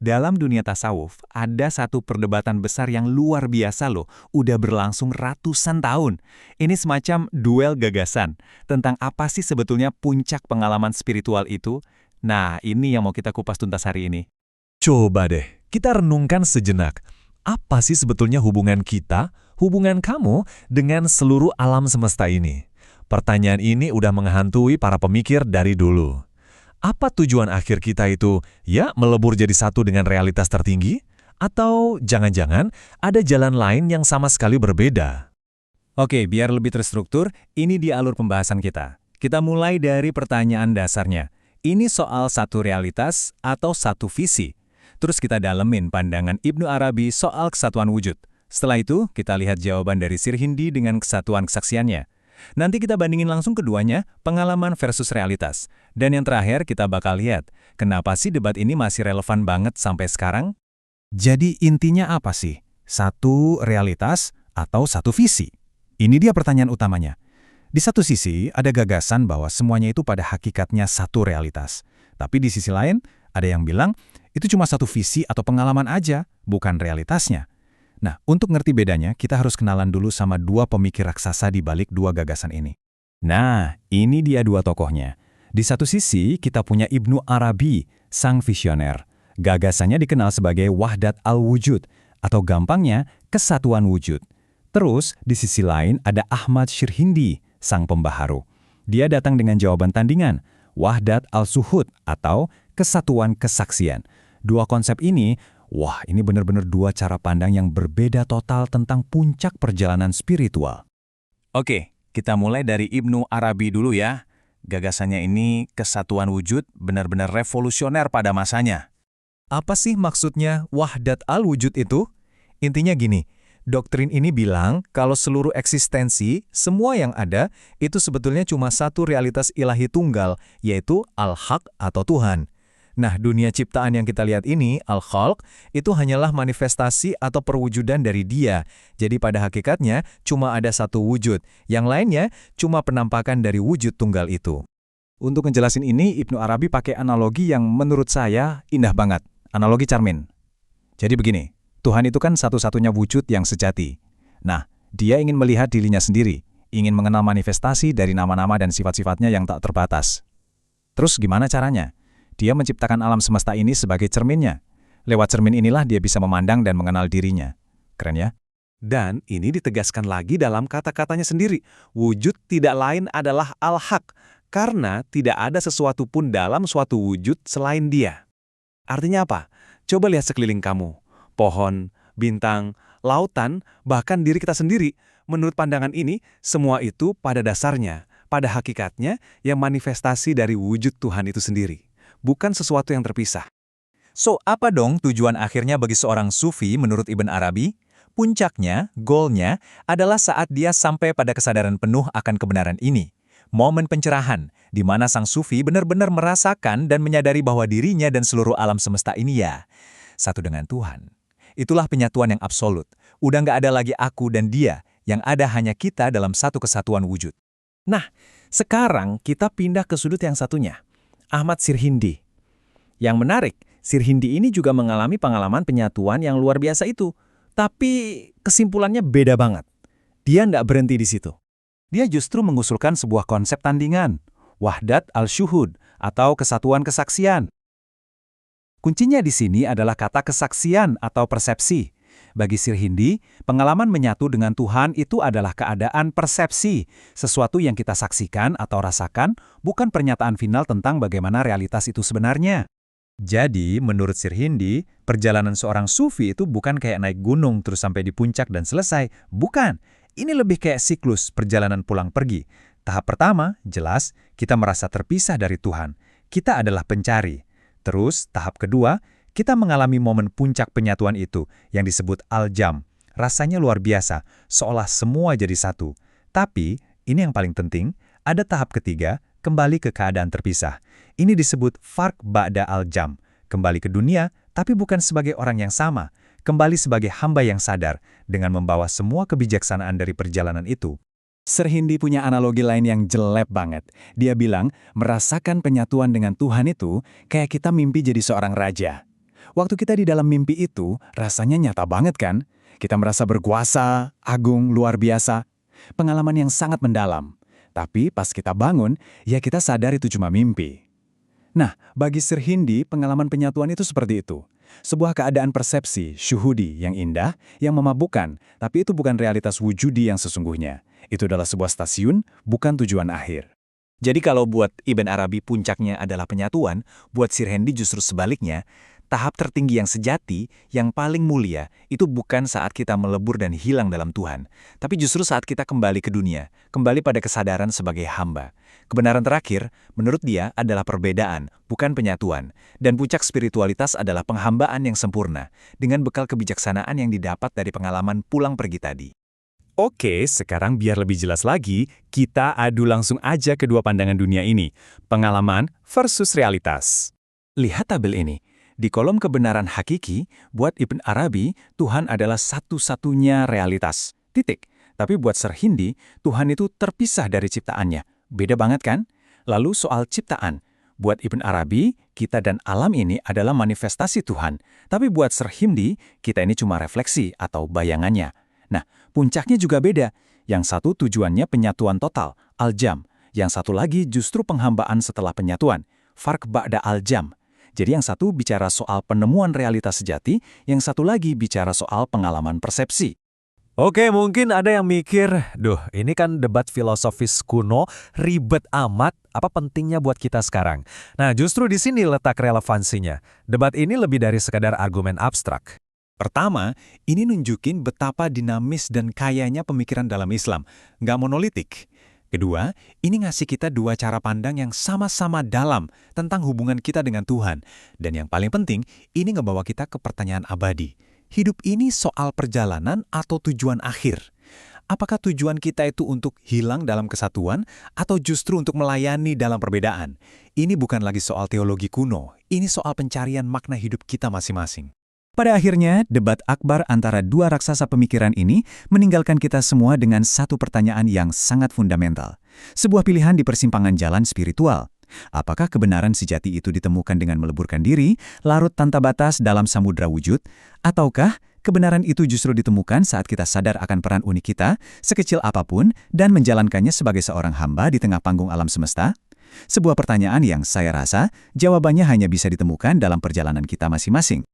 Dalam dunia tasawuf, ada satu perdebatan besar yang luar biasa loh, udah berlangsung ratusan tahun. Ini semacam duel gagasan, tentang apa sih sebetulnya puncak pengalaman spiritual itu? Nah, ini yang mau kita kupas tuntas hari ini. Coba deh, kita renungkan sejenak. Apa sih sebetulnya hubungan kita, hubungan kamu, dengan seluruh alam semesta ini? Pertanyaan ini udah menghantui para pemikir dari dulu. Apa tujuan akhir kita itu? Ya, melebur jadi satu dengan realitas tertinggi? Atau jangan-jangan ada jalan lain yang sama sekali berbeda? Oke, biar lebih terstruktur, ini dia alur pembahasan kita. Kita mulai dari pertanyaan dasarnya. Ini soal satu realitas atau satu visi? Terus kita dalemin pandangan Ibnu Arabi soal kesatuan wujud. Setelah itu, kita lihat jawaban dari Sirhindi dengan kesatuan kesaksiannya. Nanti kita bandingin langsung keduanya, pengalaman versus realitas. Dan yang terakhir kita bakal lihat, kenapa sih debat ini masih relevan banget sampai sekarang? Jadi intinya apa sih? Satu realitas atau satu visi? Ini dia pertanyaan utamanya. Di satu sisi, ada gagasan bahwa semuanya itu pada hakikatnya satu realitas. Tapi di sisi lain, ada yang bilang, itu cuma satu visi atau pengalaman aja, bukan realitasnya. Nah, untuk ngerti bedanya, kita harus kenalan dulu sama dua pemikir raksasa di balik dua gagasan ini. Nah, ini dia dua tokohnya. Di satu sisi, kita punya Ibnu Arabi, sang visioner. Gagasannya dikenal sebagai Wahdat al-Wujud, atau gampangnya, kesatuan wujud. Terus, di sisi lain ada Ahmad Sirhindi, sang pembaharu. Dia datang dengan jawaban tandingan, Wahdat al-Suhud, atau kesatuan kesaksian. Dua konsep ini, wah, ini benar-benar dua cara pandang yang berbeda total tentang puncak perjalanan spiritual. Oke, kita mulai dari Ibnu Arabi dulu ya. Gagasannya ini kesatuan wujud benar-benar revolusioner pada masanya. Apa sih maksudnya Wahdat al-Wujud itu? Intinya gini, doktrin ini bilang kalau seluruh eksistensi, semua yang ada, itu sebetulnya cuma satu realitas ilahi tunggal, yaitu Al-Haq atau Tuhan. Nah, dunia ciptaan yang kita lihat ini, Al-Khalq, itu hanyalah manifestasi atau perwujudan dari Dia. Jadi pada hakikatnya, cuma ada satu wujud. Yang lainnya, cuma penampakan dari wujud tunggal itu. Untuk ngejelasin ini, Ibnu Arabi pakai analogi yang menurut saya indah banget. Analogi cermin. Jadi begini, Tuhan itu kan satu-satunya wujud yang sejati. Nah, Dia ingin melihat dirinya sendiri, ingin mengenal manifestasi dari nama-nama dan sifat-sifatnya yang tak terbatas. Terus gimana caranya? Dia menciptakan alam semesta ini sebagai cerminnya. Lewat cermin inilah dia bisa memandang dan mengenal dirinya. Keren ya? Dan ini ditegaskan lagi dalam kata-katanya sendiri. Wujud tidak lain adalah Al-Haq, karena tidak ada sesuatu pun dalam suatu wujud selain Dia. Artinya apa? Coba lihat sekeliling kamu. Pohon, bintang, lautan, bahkan diri kita sendiri. Menurut pandangan ini, semua itu pada dasarnya, pada hakikatnya, yang manifestasi dari wujud Tuhan itu sendiri. Bukan sesuatu yang terpisah. So, apa dong tujuan akhirnya bagi seorang sufi menurut Ibn Arabi? Puncaknya, goalnya, adalah saat dia sampai pada kesadaran penuh akan kebenaran ini. Momen pencerahan, di mana sang sufi benar-benar merasakan dan menyadari bahwa dirinya dan seluruh alam semesta ini ya, satu dengan Tuhan. Itulah penyatuan yang absolut. Udah nggak ada lagi aku dan dia, yang ada hanya kita dalam satu kesatuan wujud. Nah, sekarang kita pindah ke sudut yang satunya. Ahmad Sirhindi. Yang menarik, Sirhindi ini juga mengalami pengalaman penyatuan yang luar biasa itu. Tapi kesimpulannya beda banget. Dia nggak berhenti di situ. Dia justru mengusulkan sebuah konsep tandingan, Wahdat al-Syuhud, atau kesatuan kesaksian. Kuncinya di sini adalah kata kesaksian atau persepsi. Bagi Sirhindi, pengalaman menyatu dengan Tuhan itu adalah keadaan persepsi, sesuatu yang kita saksikan atau rasakan, bukan pernyataan final tentang bagaimana realitas itu sebenarnya. Jadi, menurut Sirhindi, perjalanan seorang sufi itu bukan kayak naik gunung terus sampai di puncak dan selesai. Bukan. Ini lebih kayak siklus perjalanan pulang pergi. Tahap pertama, jelas, kita merasa terpisah dari Tuhan. Kita adalah pencari. Terus, tahap kedua, kita mengalami momen puncak penyatuan itu, yang disebut al-jam. Rasanya luar biasa, seolah semua jadi satu. Tapi, ini yang paling penting, ada tahap ketiga, kembali ke keadaan terpisah. Ini disebut farq ba'da al-jam. Kembali ke dunia, tapi bukan sebagai orang yang sama. Kembali sebagai hamba yang sadar, dengan membawa semua kebijaksanaan dari perjalanan itu. Sirhindi punya analogi lain yang jelek banget. Dia bilang, merasakan penyatuan dengan Tuhan itu, kayak kita mimpi jadi seorang raja. Waktu kita di dalam mimpi itu, rasanya nyata banget kan? Kita merasa berkuasa, agung, luar biasa. Pengalaman yang sangat mendalam. Tapi pas kita bangun, ya kita sadar itu cuma mimpi. Nah, bagi Sir Hindi, pengalaman penyatuan itu seperti itu. Sebuah keadaan persepsi, syuhudi, yang indah, yang memabukkan, tapi itu bukan realitas wujudi yang sesungguhnya. Itu adalah sebuah stasiun, bukan tujuan akhir. Jadi kalau buat Ibn Arabi puncaknya adalah penyatuan, buat Sir Hindi justru sebaliknya, tahap tertinggi yang sejati, yang paling mulia, itu bukan saat kita melebur dan hilang dalam Tuhan, tapi justru saat kita kembali ke dunia, kembali pada kesadaran sebagai hamba. Kebenaran terakhir, menurut dia, adalah perbedaan, bukan penyatuan, dan puncak spiritualitas adalah penghambaan yang sempurna, dengan bekal kebijaksanaan yang didapat dari pengalaman pulang pergi tadi. Oke, sekarang biar lebih jelas lagi, kita adu langsung aja kedua pandangan dunia ini, pengalaman versus realitas. Lihat tabel ini. Di kolom kebenaran hakiki, buat Ibn Arabi, Tuhan adalah satu-satunya realitas. Titik. Tapi buat Sir Hindi, Tuhan itu terpisah dari ciptaannya. Beda banget kan? Lalu soal ciptaan. Buat Ibn Arabi, kita dan alam ini adalah manifestasi Tuhan. Tapi buat Sir Hindi, kita ini cuma refleksi atau bayangannya. Nah, puncaknya juga beda. Yang satu tujuannya penyatuan total, al-jam. Yang satu lagi justru penghambaan setelah penyatuan, farq ba'da al-jam. Jadi yang satu bicara soal penemuan realitas sejati, yang satu lagi bicara soal pengalaman persepsi. Oke, mungkin ada yang mikir, duh, ini kan debat filosofis kuno, ribet amat, apa pentingnya buat kita sekarang? Nah, justru di sini letak relevansinya. Debat ini lebih dari sekadar argumen abstrak. Pertama, ini nunjukin betapa dinamis dan kayanya pemikiran dalam Islam, nggak monolitik. Kedua, ini ngasih kita dua cara pandang yang sama-sama dalam tentang hubungan kita dengan Tuhan. Dan yang paling penting, ini ngebawa kita ke pertanyaan abadi. Hidup ini soal perjalanan atau tujuan akhir? Apakah tujuan kita itu untuk hilang dalam kesatuan atau justru untuk melayani dalam perbedaan? Ini bukan lagi soal teologi kuno, ini soal pencarian makna hidup kita masing-masing. Pada akhirnya, debat akbar antara dua raksasa pemikiran ini meninggalkan kita semua dengan satu pertanyaan yang sangat fundamental. Sebuah pilihan di persimpangan jalan spiritual. Apakah kebenaran sejati itu ditemukan dengan meleburkan diri, larut tanpa batas dalam samudra wujud? Ataukah kebenaran itu justru ditemukan saat kita sadar akan peran unik kita, sekecil apapun, dan menjalankannya sebagai seorang hamba di tengah panggung alam semesta? Sebuah pertanyaan yang saya rasa jawabannya hanya bisa ditemukan dalam perjalanan kita masing-masing.